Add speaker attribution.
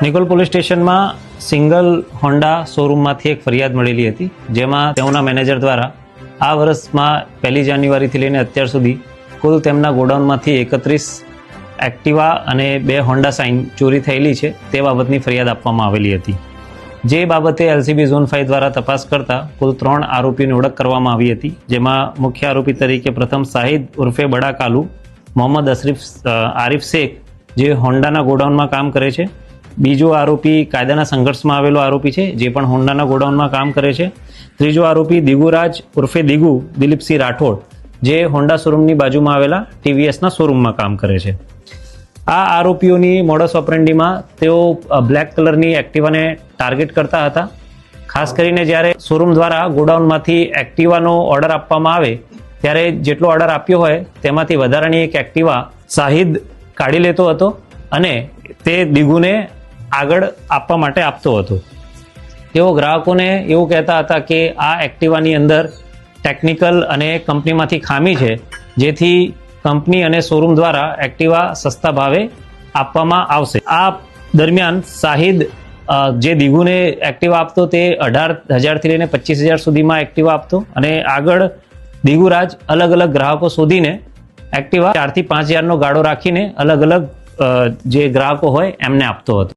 Speaker 1: Nikol police સ્ટેશનમાં single Honda શોરૂમમાંથી એક ફરિયાદ મળેલી હતી, જેમાં તેઓના મેનેજર દ્વારા આ વર્ષમાં 1 જાન્યુઆરીથી લઈને અત્યાર સુધી કુલ તેમના ગોડાઉનમાંથી 31 એક્ટિવા અને 2 હોન્ડા સાઇન ચોરી થયેલી છે તે બાબતની ફરિયાદ આપવામાં આવેલી હતી. જે બાબતે એલસીબી ઝોન 5 દ્વારા તપાસ કરતા કુલ 3 આરોપીઓની ઓળખ કરવામાં આવી હતી, જેમાં મુખ્ય આરોપી તરીકે પ્રથમ શાહિદ ઉર્ફે બડા કાલુ, મોહમ્મદ આરિફ શેખ જે હોન્ડાના ગોડાઉનમાં કામ કરે છે, બીજો આરોપી કાયદાના સંઘર્ષમાં આવેલો આરોપી છે જે પણ હોન્ડાના ગોડાઉનમાં કામ કરે છે, ત્રીજો આરોપી દિગુરાજ ઉર્ફે દિગુ દિલીપસિંહ રાઠોડ જે હોન્ડા શોરૂમની બાજુમાં આવેલા ટીવીએસના શોરૂમમાં કામ કરે છે. આ આરોપીઓની મોડસ ઓપરેન્ડીમાં તેઓ બ્લેક કલરની એક્ટિવાને ટાર્ગેટ કરતા હતા. ખાસ કરીને જ્યારે શોરૂમ દ્વારા ગોડાઉનમાંથી એક્ટિવાનો ઓર્ડર આપવામાં આવે ત્યારે જેટલો ઓર્ડર આપ્યો હોય તેમાંથી વધારાની એક એક્ટિવા શાહિદ કાઢી લેતો હતો અને તે દિગુને આગળ આપવા માટે આપતો હતો. તેઓ ગ્રાહકોને એવું કહેતા હતા કે આ એક્ટિવાની અંદર ટેકનિકલ અને કંપનીમાંથી ખામી છે, જેથી કંપની અને શોરૂમ દ્વારા એક્ટિવા સસ્તા ભાવે આપવામાં આવશે. આ દરમિયાન શાહિદ જે દિગુને એક્ટિવા આપતો તે 18,000થી લઈને 25,000 સુધીમાં એક્ટિવા આપતો અને આગળ દિગુરાજ અલગ અલગ ગ્રાહકો શોધીને એક્ટિવા 4,000 થી 5,000નો ગાળો રાખીને અલગ અલગ જે ગ્રાહકો હોય એમને આપતો હતો.